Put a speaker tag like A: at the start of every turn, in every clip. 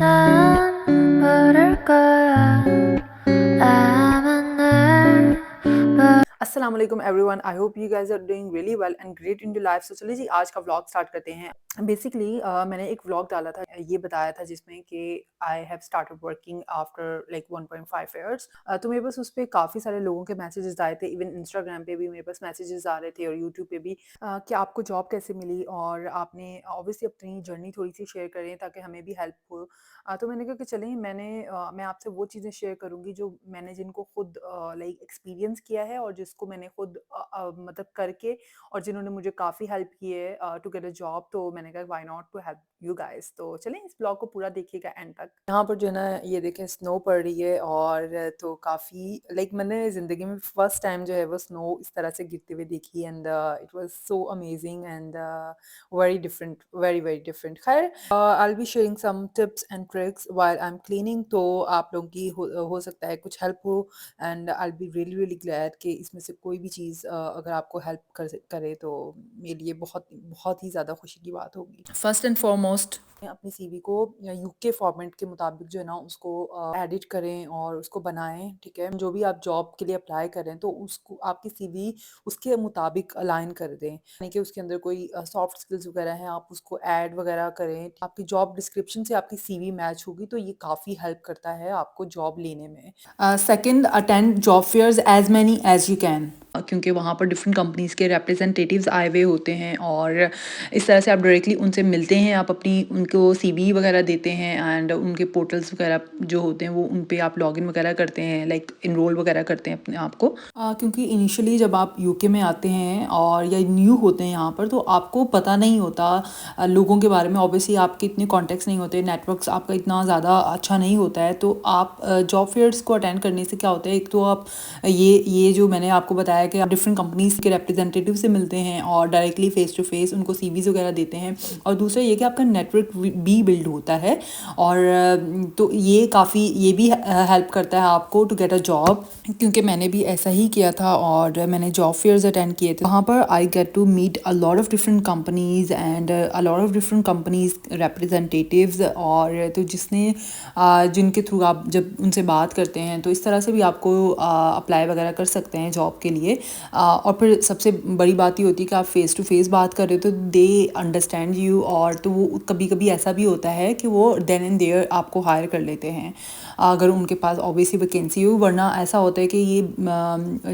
A: 난 부를 거야 아마 날
B: अस्सलाम वालेकुम everyone. I hope you guys are doing really well and great in your life. So चलिए जी, आज का व्लॉग स्टार्ट करते हैं। बेसिकली मैंने एक व्लॉग डाला था, ये बताया था जिसमें कि I have started working after like 1.5 years. तो मेरे पास उस पे काफ़ी सारे लोगों के मैसेजेस आए थे, इवन इंस्टाग्राम पे भी मेरे पास मैसेजेस आ रहे थे और यूट्यूब पे भी कि आपको जॉब कैसे मिली, और आपने ऑब्वियसली अपनी जर्नी थोड़ी सी शेयर करें ताकि हमें भी हेल्प हो। तो मैंने कहा कि चलें, मैं आपसे वो चीज़ें शेयर करूँगी जो मैंने जिनको खुद लाइक एक्सपीरियंस किया है और जिसको मैंने खुद मतलब करके, और जिन्होंने मुझे काफ़ी हेल्प की है टू गेट अ जॉब। तो मैंने कहा why not to help you guys. तो चलें, इस ब्लॉग को पूरा देखिएगा एंड तक। यहाँ पर जो है ना, ये देखें, स्नो पड़ रही है, और तो काफ़ी लाइक मैंने ज़िंदगी में फर्स्ट टाइम जो है वो स्नो इस तरह से गिरते हुए देखी, and it was so amazing and very different, very very different. खैर, I will be sharing some tips and tricks while I am cleaning, तो आप लोगों की हो सकता है कुछ हेल्प हो, and I will be really really glad कि इसमें से कोई भी चीज़ अगर आपको हेल्प करे तो मेरे लिए बहुत बहुत ही ज़्यादा खुशी की बात होगी। फर्स्ट एंड फॉरमोस्ट, अपनी सीवी को यूके फॉर्मेट के मुताबिक जो है ना उसको एडिट करें और उसको बनाएं। ठीक है, जो भी आप जॉब के लिए अप्लाई करें तो उसको आपकी सीवी उसके मुताबिक अलाइन कर दें, यानी कि उसके अंदर कोई सॉफ्ट स्किल्स वगैरह हैं, आप उसको ऐड वगैरह करें। आपकी जॉब डिस्क्रिप्शन से आपकी सीवी मैच होगी तो ये काफ़ी हेल्प करता है आपको जॉब लेने में। Second, attend job fairs as many as you can, क्योंकि वहाँ पर डिफरेंट कंपनीज के रिप्रेजेंटेटिव्स आए हुए होते हैं, और इस तरह से आप डायरेक्टली उनसे मिलते हैं, आप अपनी उनको सीवी वगैरह देते हैं, एंड उनके पोर्टल्स वगैरह जो होते हैं वो उन पे आप लॉगिन वगैरह करते हैं, लाइक इनरोल वगैरह करते हैं अपने आप को। क्योंकि इनिशियली जब आप यूके में आते हैं और या न्यू होते हैं यहाँ पर, तो आपको पता नहीं होता लोगों के बारे में। ऑब्वियसली आपके इतने कॉन्टेक्ट्स नहीं होते, नेटवर्क्स आपका इतना ज़्यादा अच्छा नहीं होता है, तो आप जॉब फेयर्स को अटेंड करने से क्या होता है, एक तो आप ये जो मैंने आपको बताया कि आप डिफरेंट कंपनीज के रिप्रेजेंटेटिव से मिलते हैं और डायरेक्टली फेस टू फेस उनको सीवीज वगैरह देते हैं, और दूसरा ये कि आपका नेटवर्क भी बिल्ड होता है, और तो ये काफ़ी ये भी हेल्प करता है आपको टू गेट अ जॉब, क्योंकि मैंने भी ऐसा ही किया था और मैंने जॉब फेयर्स अटेंड किए थे। वहाँ पर I get to meet a lot of different companies and a lot of different companies representatives, और तो जिनके थ्रू आप जब उनसे बात करते हैं तो इस तरह से भी आपको अप्लाई वगैरह कर सकते हैं जॉब के लिए। और फिर सबसे बड़ी बात ये होती है कि आप फेस टू फेस बात कर रहे हो तो दे अंडरस्टैंड यू, और तो वो कभी कभी ऐसा भी होता है कि वो देन एंड देयर आपको हायर कर लेते हैं अगर उनके पास ऑब्वियसली वैकेंसी हो। वरना ऐसा होता है कि ये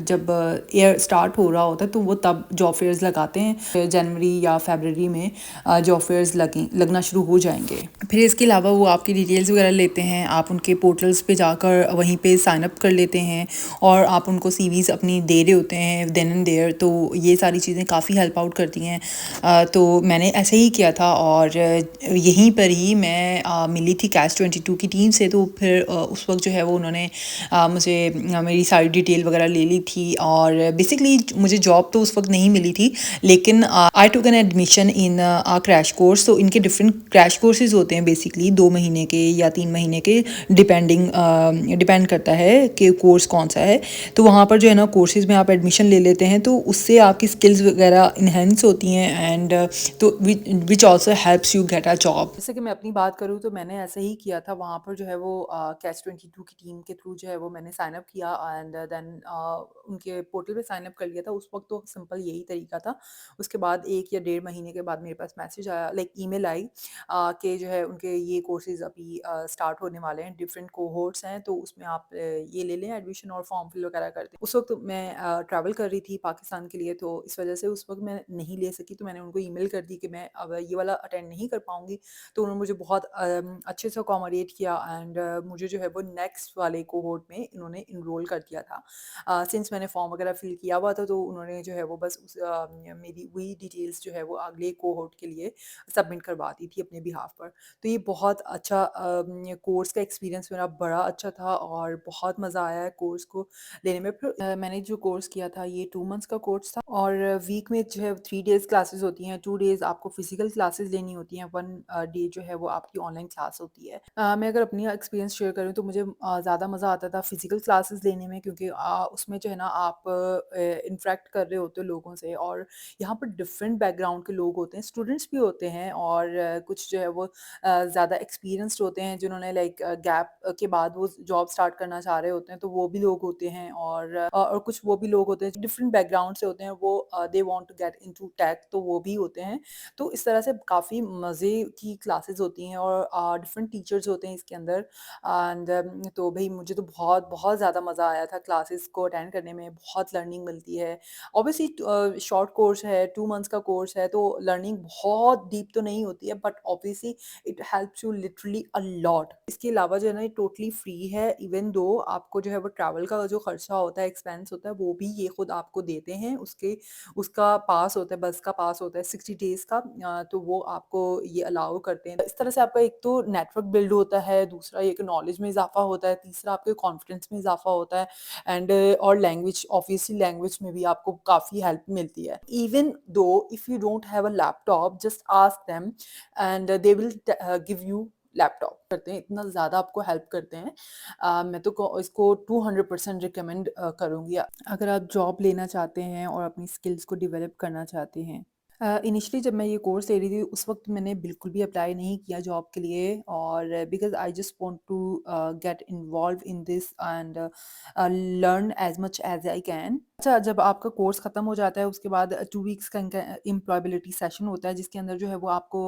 B: जब ईयर स्टार्ट हो रहा होता है तो वो तब जॉब फेयर्स लगाते हैं, जनवरी या फरवरी में जॉब फेयर्स लगना शुरू हो जाएंगे। फिर इसके अलावा वो आपकी डिटेल्स वगैरह लेते हैं, आप उनके पोर्टल्स पे जाकर वहीं पे साइन अप कर लेते हैं, और आप उनको सीवीज़ अपनी दे रहे होते हैं देन एंड देयर। तो ये सारी चीज़ें काफ़ी हेल्प आउट करती हैं। तो मैंने ऐसे ही किया था, और यहीं पर ही मैं मिली थी Catch-22 की टीम से। तो फिर उस वक्त जो है वो उन्होंने मुझे मेरी सारी डिटेल वगैरह ले ली थी, और बेसिकली मुझे जॉब तो उस वक्त नहीं मिली थी, लेकिन I took an admission in crash course. तो इनके डिफरेंट क्रैश कोर्सेज होते हैं, बेसिकली 2 महीने के या 3 महीने के, डिपेंड करता है कि कोर्स कौन सा है। तो वहाँ पर जो है ना कोर्सेज में आप एडमिशन ले लेते हैं, तो उससे आपकी स्किल्स वगैरह इन्हेंस होती हैं, एंड तो which also helps you get a job. जैसे कि मैं अपनी बात करूँ तो मैंने ऐसे ही किया था। वहाँ पर जो है वो Catch-22 की टीम के थ्रू जो है वो मैंने साइन अप किया, एंड देन उनके पोर्टल पे साइन अप कर लिया था। उस वक्त तो सिंपल यही तरीका था। उसके बाद 1 या 1.5 महीने के बाद मेरे पास मैसेज आया, लाइक ईमेल आई कि जो है उनके ये कोर्सेज अभी स्टार्ट होने वाले हैं, डिफरेंट कोहोर्ट्स हैं, तो उसमें आप ये ले लें एडमिशन और फॉर्म फिल वगैरह कर दें। उस वक्त मैं ट्रैवल कर रही थी पाकिस्तान के लिए, तो इस वजह से उस वक्त मैं नहीं ले सकी। तो मैंने उनको ईमेल कर दी कि मैं अब ये वाला अटेंड नहीं कर पाऊंगी। तो उन्होंने मुझे बहुत अच्छे से अकोमोडेट किया, एंड मुझे जो है वो नेक्स्ट वाले कोहोर्ट में इन्होंने इनरोल कर दिया था। सिंस मैंने फॉर्म वगैरह फिल किया हुआ था, तो उन्होंने जो है वो बस मेरी वही डिटेल्स जो है वो अगले कोहोर्ट के लिए सबमिट करवा दी थी अपने बिहाफ पर। तो ये बहुत अच्छा कोर्स का एक्सपीरियंस मेरा बड़ा अच्छा था, और बहुत मज़ा आया है कोर्स को लेने में। फिर मैंने जो कोर्स किया था, ये 2 मंथ्स का कोर्स था और वीक में जो है 3 डेज़ क्लासेस होती हैं, 2 डेज़ आपको फिज़िकल क्लासेस लेनी होती हैं, 1 डे जो है वो आपकी ऑनलाइन क्लास होती है। मैं अगर अपनी एक्सपीरियंस शेयर करूँ तो मुझे ज़्यादा मज़ा आता था फिज़िकल क्लासेस लेने में क्योंकि उसमें जो है ना आप इंटरैक्ट कर रहे होते हो लोगों से और यहाँ पर डिफरेंट बैकग्राउंड के लोग होते हैं, स्टूडेंट्स भी होते हैं और कुछ जो है वो ज़्यादा एक्सपीरियंस्ड होते हैं जिन्होंने लाइक गैप के बाद वो जॉब स्टार्ट करना चाह रहे होते हैं, तो वो भी लोग होते हैं और कुछ वो भी लोग होते हैं डिफरेंट बैकग्राउंड से होते हैं, वो they want to get into tech तो वो भी होते हैं। तो इस तरह से काफ़ी मज़े की क्लासेस होती हैं और डिफरेंट टीचर्स होते हैं इसके अंदर एंड तो भई मुझे तो बहुत ज़्यादा मज़ा आया था क्लासेस को अटेंड करने में, बहुत लर्निंग मिलती है। ऑब्वियसली शॉर्ट कोर्स है, 2 मंथ्स का कोर्स है, तो लर्निंग बहुत डीप तो नहीं होती है but obviously it helps you literally a lot. इसके अलावा जो है ना ये टोटली फ्री है इवन दो आपको जो है वो ट्रैवल का जो खर्चा होता है, एक्सपेंस होता है, वो भी ये खुद आपको देते हैं। उसका पास होता है, बस का पास होता है 60 डेज़ का तो वो आपको ये अलाउ करते हैं। इस तरह से आपका एक तो नेटवर्क बिल्ड होता है, दूसरा एक नॉलेज में इज़ाफ़ा होता है, तीसरा आपके कॉन्फिडेंस में इज़ाफ़ा होता है एंड और लैंग्वेज ऑब्वियसली लैंग्वेज में भी आपको काफ़ी हेल्प मिलती है। Even though if you don't have a laptop just ask them and they will give you laptop करते हैं, इतना ज़्यादा आपको हेल्प करते हैं। मैं तो इसको 200% रिकमेंड करूँगी अगर आप जॉब लेना चाहते हैं और अपनी स्किल्स को डेवलप करना चाहते हैं। इनिशियली जब मैं ये कोर्स ले रही थी उस वक्त मैंने बिल्कुल भी अप्लाई नहीं किया जॉब के लिए और because I just want to get involve in this and learn as much as I can. अच्छा, जब आपका कोर्स ख़त्म हो जाता है उसके बाद 2 वीक्स का इनका एम्प्लॉयबिलिटी सेशन होता है जिसके अंदर जो है वो आपको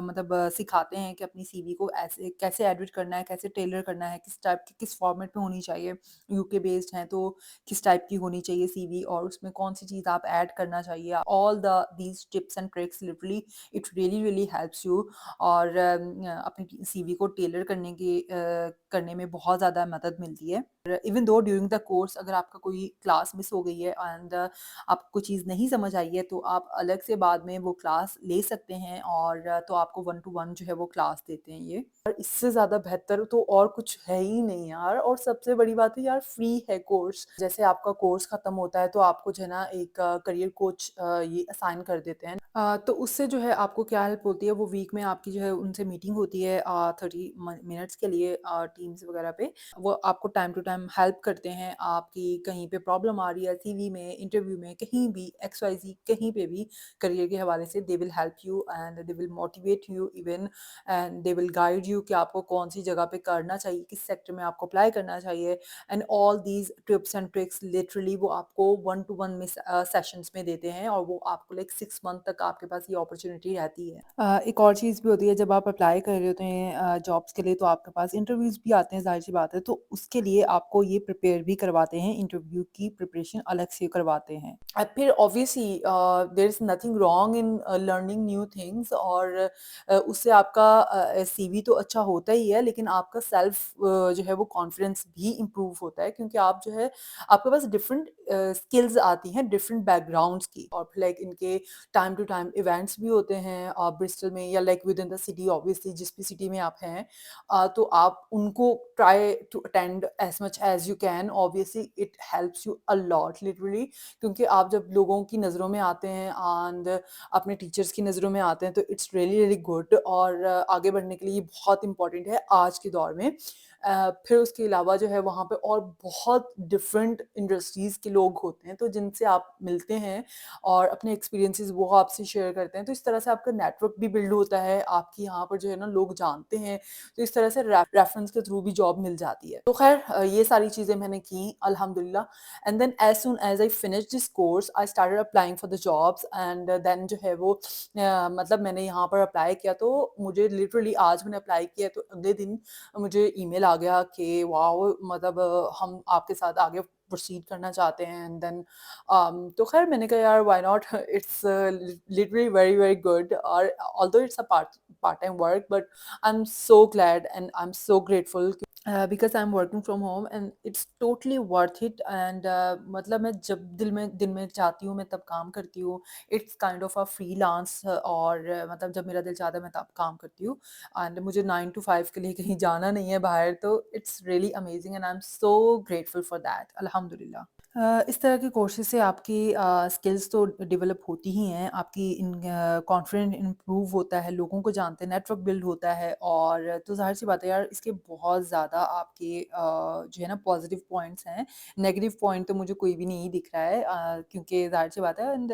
B: मतलब सिखाते हैं कि अपनी सीवी को ऐसे कैसे एडिट करना है, कैसे टेलर करना है, किस टाइप की किस फॉर्मेट में होनी चाहिए। यूके बेस्ड हैं तो किस टाइप की होनी चाहिए सीवी और उसमें कौन-सी चीज़ आप ऐड करना चाहिए। All the these tips and tricks literally it really helps you और अपनी सीवी को टेलर करने में बहुत ज़्यादा मदद मिलती है। Even though during the course अगर आपका कोई क्लास मिस हो गई है एंड आपको कोई चीज़ नहीं समझ आई है तो आप अलग से बाद में वो क्लास ले सकते हैं और तो आपको 1 टू 1 जो है वो क्लास देते हैं ये। और इससे ज़्यादा बेहतर तो और कुछ है ही नहीं यार और सबसे बड़ी बात है यार फ्री है कोर्स। जैसे आपका कोर्स खत्म होता है तो आपको जो है ना एक करियर कोच ये असाइन कर देते हैं। तो उससे जो है आपको क्या हेल्प होती है वो वीक में आपकी जो है उनसे मीटिंग होती है 30 मिनट्स के लिए टीम्स वगैरह पे। वो आपको टाइम टू टाइम हेल्प करते हैं, आपकी कहीं पे प्रॉब्लम आ रही है सीवी में, इंटरव्यू में, कहीं भी एक्सवाईज़ेड कहीं पे भी करियर के हवाले से they will help you and they will motivate you even and they will guide you कि आपको कौन-सी जगह पे करना चाहिए, किस सेक्टर में आपको अप्लाई करना चाहिए and all these tips and tricks literally वो आपको 1 टू 1 में सेशंस में देते हैं और वो आपको लाइक 6 मंथ तक आपके पास ये अपॉर्च्युनिटी रहती है। एक और चीज़ भी होती है जब आप अप्लाई कर रहे होते हैं जॉब्स के लिए तो आपके पास इंटरव्यूज़ भी आते हैं ज़ाहिर-सी बात है, तो उसके लिए आपको ये प्रिपेयर भी करवाते हैं, इंटरव्यू की प्रिपरेशन अलग से करवाते हैं। फिर obviously there is nothing wrong in learning new things और उससे आपका सीवी तो अच्छा होता ही है लेकिन आपका सेल्फ जो है वो कॉन्फिडेंस भी इम्प्रूव होता है क्योंकि आप जो है आपके पास डिफरेंट स्किल्स आती हैं डिफरेंट बैकग्राउंड्स की और फिर लाइक इनके टाइम टू टाइम इवेंट्स भी होते हैं ब्रिस्टल में या like within the city obviously जिस भी सिटी में आप हैं तो आप उनको try to attend as much as you can obviously it helps you a lot literally क्योंकि आप जब लोगों की नज़रों में आते हैं एंड अपने टीचर्स की नज़रों में आते हैं तो इट्स रियली गुड और आगे बढ़ने के लिए ये बहुत इंपॉर्टेंट है आज के दौर में। फिर उसके अलावा जो है वहाँ पे और बहुत डिफरेंट इंडस्ट्रीज़ के लोग होते हैं तो जिनसे आप मिलते हैं और अपने एक्सपीरियंसेस वो आपसे शेयर करते हैं तो इस तरह से आपका नेटवर्क भी बिल्ड होता है आपकी यहाँ पर जो है ना लोग जानते हैं तो इस तरह से रेफरेंस के थ्रू भी जॉब मिल जाती है। तो खैर ये सारी चीज़ें मैंने की अल्हम्दुलिल्लाह and then as soon as I finish this course I started applying for the jobs and then जो है वो मतलब मैंने यहाँ पर अप्लाई किया तो मुझे लिटरली आज मैंने अप्लाई किया तो अगले दिन मुझे ईमेल आ गया कि वाओ मतलब हम आपके साथ आगे प्रोसीड करना चाहते हैं एंड देन तो खैर मैंने कहा यार why not it's literally very good और although it's a part time work but I am so glad and I am so grateful because I am working from home and it's totally worth it and मतलब मैं जब दिन में चाहती हूँ मैं तब काम करती हूँ। It's kind of a freelance और मतलब जब मेरा दिल चाहता है मैं तब काम करती हूँ एंड मुझे 9 टू 5 के लिए कहीं जाना नहीं है बाहर तो it's really amazing and I am so grateful for that अल्हम्दुलिल्लाह। इस तरह के कोर्सेज़ से आपकी स्किल्स तो डेवलप होती ही हैं, आपकी कॉन्फिडेंट इम्प्रूव होता है, लोगों को जानते हैं, नेटवर्क बिल्ड होता है और तो ज़ाहिर-सी बात है यार इसके बहुत ज़्यादा आपके जो है ना पॉज़िटिव पॉइंट्स हैं। नेगेटिव पॉइंट तो मुझे कोई भी नहीं दिख रहा है क्योंकि ज़ाहिर-सी बात है एंड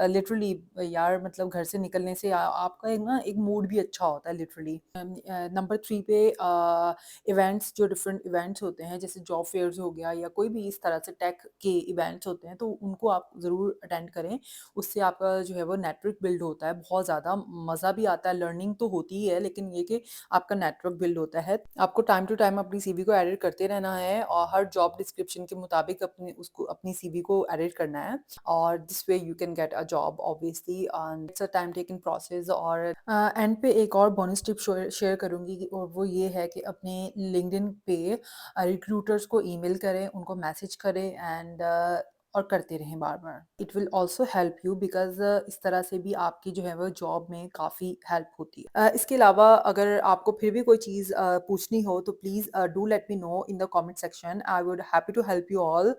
B: लिटरली यार मतलब घर से निकलने से आपका एक ना एक मूड भी अच्छा होता है लिटरली। नंबर 3 पे इवेंट्स जो डिफरेंट इवेंट्स होते हैं जैसे जॉब फेयर्स हो गया या कोई भी इस तरह से टेक के इवेंट्स होते हैं तो उनको आप ज़रूर अटेंड करें। उससे आपका जो है वो नेटवर्क बिल्ड होता है, बहुत ज़्यादा मज़ा भी आता है, लर्निंग तो होती ही है लेकिन ये कि आपका नेटवर्क बिल्ड होता है। आपको टाइम टू टाइम अपनी सीवी को एडिट करते रहना है और हर जॉब डिस्क्रिप्शन के मुताबिक अपनी सीवी को एडिट करना है और this way you can get a job obviously and it's a time taking process और एंड पे एक और बोनस टिप शेयर करूँगी और वो ये है कि अपने लिंक्डइन पे रिक्रूटर्स को ईमेल करें, उनको मैसेज करें एंड और करते रहें बार-बार। It will also help you because इस तरह से भी आपकी जो है वो जॉब में काफ़ी हेल्प होती है। इसके अलावा अगर आपको फिर भी कोई चीज़ पूछनी हो तो please do let me know in the comment section. I would happy to help you all.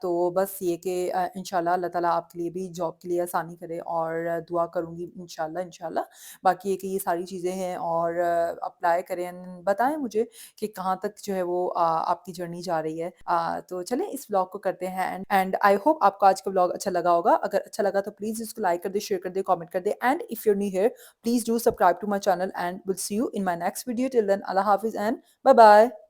B: तो बस ये कि इंशाल्लाह अल्लाह ताला आपके लिए भी जॉब के लिए आसानी करे और दुआ करूँगी इंशाल्लाह इंशाल्लाह। बाकी ये कि ये सारी चीज़ें हैं और अप्लाई करें एंड बताएँ मुझे कि कहाँ तक जो है वो आपकी जर्नी जा रही है। तो चलें इस व्लॉग को करते हैं एंड आई होप आपको आज का व्लॉग अच्छा लगा होगा। अगर अच्छा लगा तो प्लीज़ इसको लाइक कर दें, शेयर कर दें, कमेंट कर दें and if you are new here please do subscribe to my channel and will see you in my next video till then अल्लाह हाफ़िज़ एंड बाय बाय।